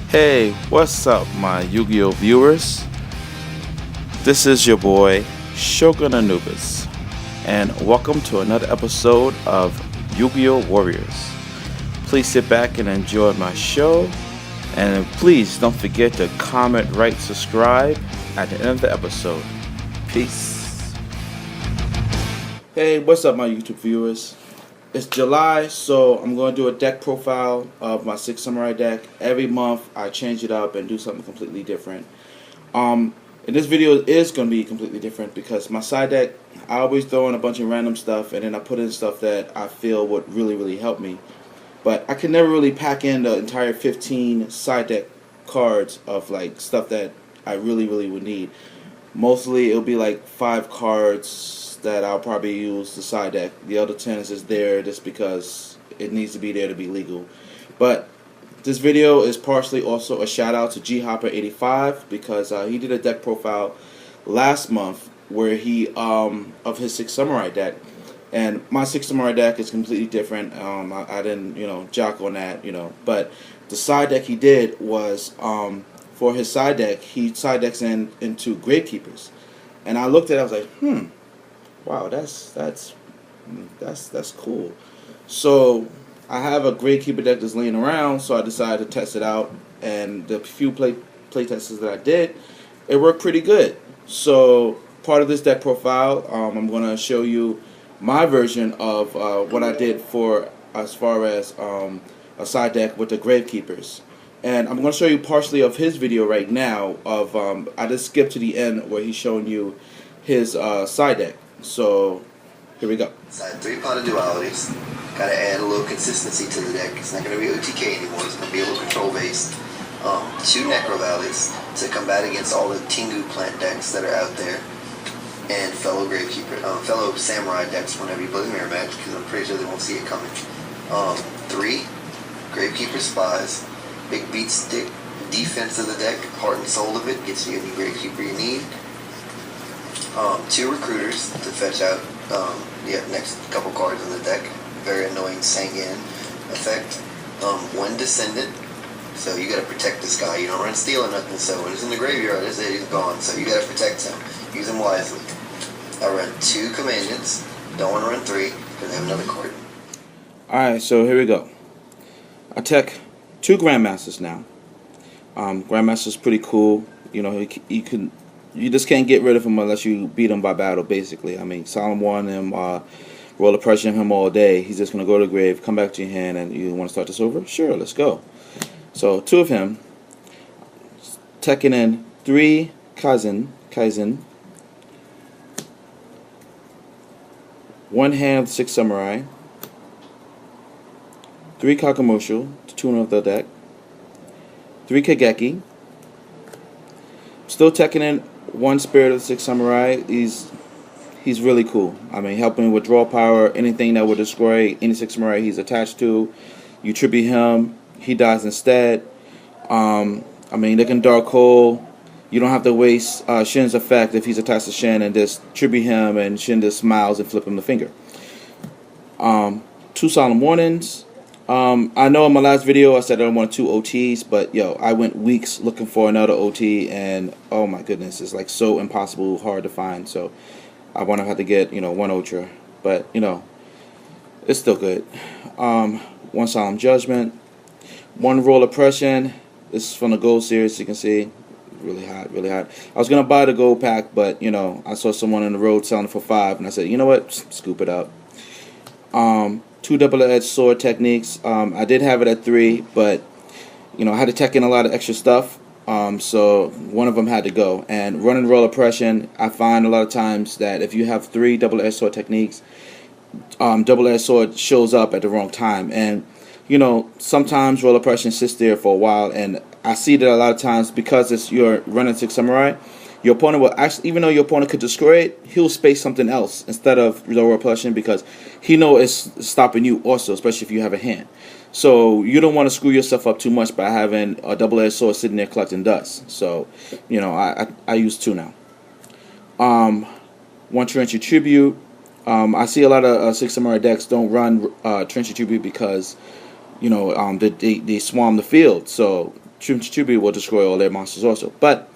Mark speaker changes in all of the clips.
Speaker 1: Hey, what's up, my Yu-Gi-Oh viewers? This is your boy, Shogun Anubis, and welcome to another episode of Yu-Gi-Oh Warriors. Please sit back and enjoy my show, and please don't forget to comment, rate, subscribe at the end of the episode. Peace. Hey, what's up, my YouTube viewers? It's July, so I'm going to do a deck profile of my 6 Samurai deck. Every month I change it up and do something completely different. And this video is going to be completely different because my side deck, I always throw in a bunch of random stuff and then I put in stuff that I feel would really help me. But I can never really pack in the entire 15 side deck cards of like stuff that I really would need. Mostly it'll be like 5 cards that I'll probably use the side deck. The other 10 is just there just because it needs to be there to be legal. But this video is partially also a shout out to GHopper85 because he did a deck profile last month where he of his 6 Samurai deck, and my 6 Samurai deck is completely different. I didn't jock on that, but the side deck he did was for his side deck he side decks into Gravekeepers, and I looked at it, I was like, wow, that's cool. So I have a Gravekeeper deck that's laying around, so I decided to test it out, and the few play tests that I did, it worked pretty good. So part of this deck profile, I'm going to show you my version of what I did for as far as a side deck with the Gravekeepers. And I'm going to show you partially of his video right now of I just skipped to the end where he's showing you his side deck. So here we go.
Speaker 2: Side 3 pot of dualities. Gotta add a little consistency to the deck. It's not gonna be OTK anymore. It's gonna be a little control based. 2 Necro Valleys to combat against all the Tengu plant decks that are out there, and fellow Gravekeeper, fellow Samurai decks whenever you play the mirror match, because I'm pretty sure they won't see it coming. 3 Gravekeeper Spies. Big beat stick defense of the deck, heart and soul of it, gets you any Gravekeeper you need. 2 Recruiters to fetch out next couple cards in the deck. Very annoying Sangan effect. 1 Descendant, so you gotta protect this guy. You don't run steal or nothing, so when he's in the graveyard, that's it, he's gone. So you gotta protect him. Use him wisely. I run 2 Commandants. Don't want to run 3 because I have another card.
Speaker 1: Alright, so here we go. I tech 2 Grandmasters now. Grandmaster's pretty cool. You just can't get rid of him unless you beat him by battle, basically. I mean, Solemn Warning him, roll a pressure on him all day. He's just going to go to the grave, come back to your hand, and you want to start this over? Sure, let's go. So, 2 of him. Teching in 3 Kizan. 1 hand of the 6 Samurai. 3 Kagemusha, to tune of the deck. 3 Kageki. Still teching in 1 Spirit of the 6 Samurai. He's really cool. I mean, helping with draw power, anything that would destroy any 6 Samurai he's attached to. You tribute him, he dies instead. I mean, they can Dark Hole. You don't have to waste Shien's effect if he's attached to Shien and just tribute him and Shien just smiles and flip him the finger. 2 Solemn Warnings. I know in my last video I said I wanted 2 OTs, but I went weeks looking for another OT, and oh my goodness, it's like so impossible hard to find. So I want to have to get 1 Ultra, but it's still good. 1 Solemn Judgment, 1 Roll Oppression. This is from the Gold series, as you can see. Really hot. I was gonna buy the Gold pack, but I saw someone on the road selling it for 5, and I said, you know what, scoop it up. 2 double-edged sword techniques. I did have it at 3, but I had to tech in a lot of extra stuff, so one of them had to go. And run and roll oppression, I find a lot of times that if you have 3 double-edged sword techniques, double-edged sword shows up at the wrong time, and sometimes roll oppression sits there for a while, and I see that a lot of times because you're running 6 Samurai. Your opponent will actually, even though your opponent could destroy it, he'll space something else instead of lower oppression because he knows it's stopping you also, especially if you have a hand. So you don't want to screw yourself up too much by having a double-edged sword sitting there collecting dust. So, I use 2 now. 1 Torrential Tribute. I see a lot of 6 Samurai decks don't run Torrential Tribute because they swarm the field. So Torrential Tribute will destroy all their monsters also. But,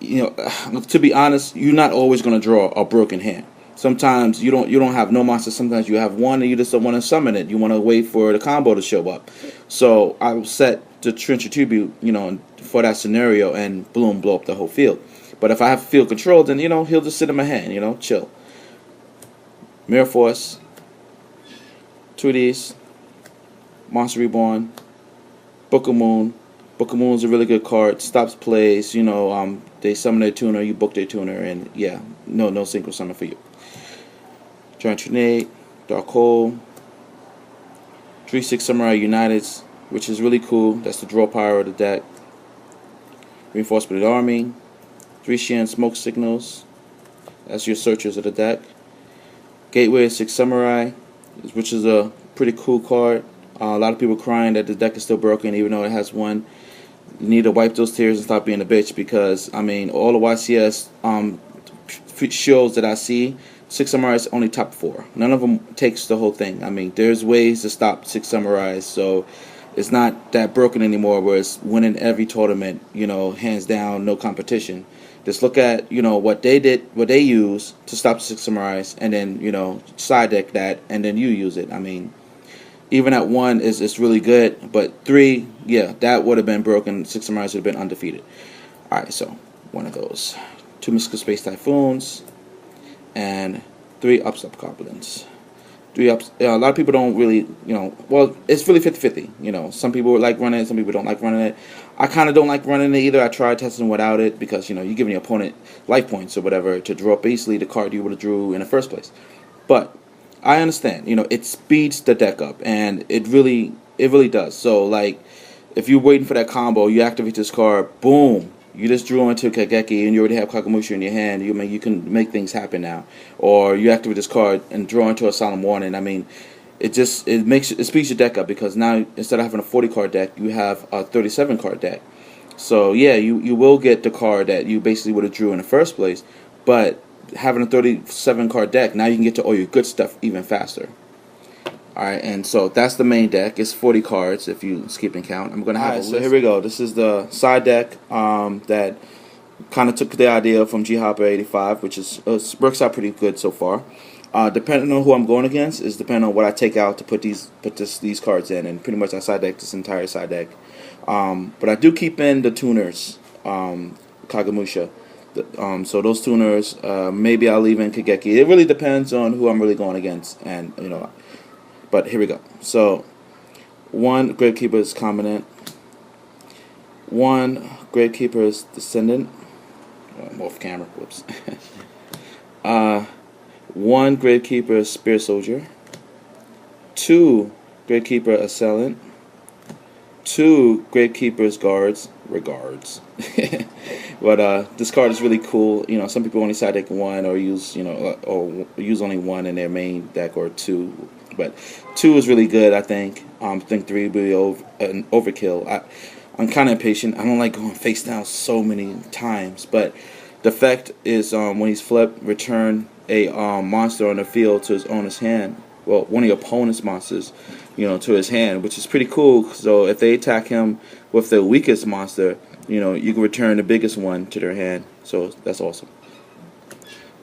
Speaker 1: you know, to be honest, you're not always going to draw a broken hand. Sometimes you don't have no monsters. Sometimes you have one and you just don't want to summon it. You want to wait for the combo to show up. So I will set the Torrential Tribute, you know, for that scenario, and boom, blow up the whole field. But if I have field control, then, you know, he'll just sit in my hand, you know, chill. Mirror Force, 2 of these, Monster Reborn, Book of Moon. Book of Moon is a really good card. Stops plays, you know, they summon their tuner, you book their tuner, and yeah, no synchro summon for you. Giant Trunade, Dark Hole, 3/6 Samurai United, which is really cool. That's the draw power of the deck. Reinforcement Army, 3 Shien Smoke Signals. That's your searchers of the deck. Gateway 6 Samurai, which is a pretty cool card. A lot of people crying that the deck is still broken, even though it has one. You need to wipe those tears and stop being a bitch, because I mean, all the YCS shows that I see, 6 Samurais only top 4. None of them takes the whole thing. I mean, there's ways to stop 6 Samurais, so it's not that broken anymore where it's winning every tournament, you know, hands down, no competition. Just look at, you know, what they did, what they use to stop 6 Samurais, and then, you know, side deck that, and then you use it. I mean, even at 1 is really good, but 3, yeah, that would have been broken. 6 Samurais would have been undefeated. Alright, so one of those. 2 Mystical Space Typhoons, and 3 Upstart Goblins. A lot of people don't really, you know, well, it's really 50-50. You know, some people like running it, some people don't like running it. I kind of don't like running it either. I tried testing without it because, you know, you're giving your opponent life points or whatever to draw basically the card you would have drew in the first place. But I understand, you know, it speeds the deck up, and it really does. So, like, if you're waiting for that combo, you activate this card, boom, you just drew into Kageki, and you already have Kagemusha in your hand. You can make things happen now. Or you activate this card and draw into a Solemn Warning. I mean, it speeds your deck up, because now instead of having a 40 card deck, you have a 37 card deck. So yeah, you will get the card that you basically would have drew in the first place, but having a 37 card deck, now you can get to all your good stuff even faster. Alright, and so that's the main deck. It's 40 cards if you skip and count. I'm going to have a list. So here we go. This is the side deck that kind of took the idea from G-Hopper 85, which is works out pretty good so far. Depending on who I'm going against is depending on what I take out to put these cards in, and pretty much I side deck this entire side deck. But I do keep in the tuners, Kagemusha. So those tuners, maybe I'll leave in Kageki. It really depends on who I'm really going against, and you know. But here we go. So 1 Gravekeeper's Commandant, 1 Gravekeeper's Descendant. I'm off camera. Whoops. 1 Gravekeeper's Spear Soldier, 2 Gravekeeper Assailant, 2 Gravekeeper's Guards. Regards. But this card is really cool. You know, some people only side deck 1 or use, you know, or use only 1 in their main deck, or 2. But 2 is really good, I think. I think 3 would be an overkill. I'm kind of impatient. I don't like going face down so many times. But the effect is when he's flipped, return a monster on the field to his owner's hand. Well, one of your opponent's monsters, you know, to his hand, which is pretty cool. So if they attack him with the weakest monster, you know, you can return the biggest one to their hand. So that's awesome.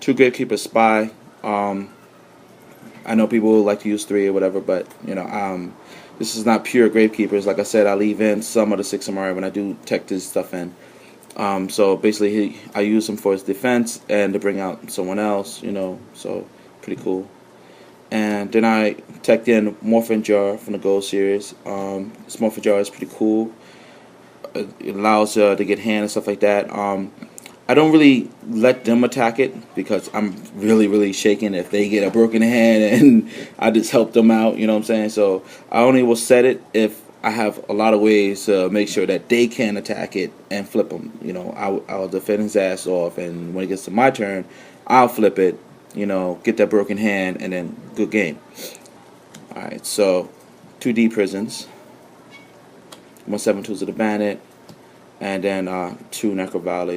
Speaker 1: 2 Gravekeeper Spy. I know people like to use 3 or whatever, but you know, this is not pure Gravekeepers. Like I said, I leave in some of the 6 Samurai when I do tech this stuff in. So basically, I use him for his defense and to bring out someone else. You know, so pretty cool. And then I teched in Morphin Jar from the Gold series. This Morphin Jar is pretty cool. It allows to get hand and stuff like that. I don't really let them attack it because I'm really shaking if they get a broken hand, and I just help them out, you know what I'm saying? So I only will set it if I have a lot of ways to make sure that they can attack it and flip them. You know, I'll defend his ass off, and when it gets to my turn, I'll flip it, you know, get that broken hand, and then good game. Alright, so 2D Prisons, 1/7 Tools of the Bandit, and then 2 Necro Valley.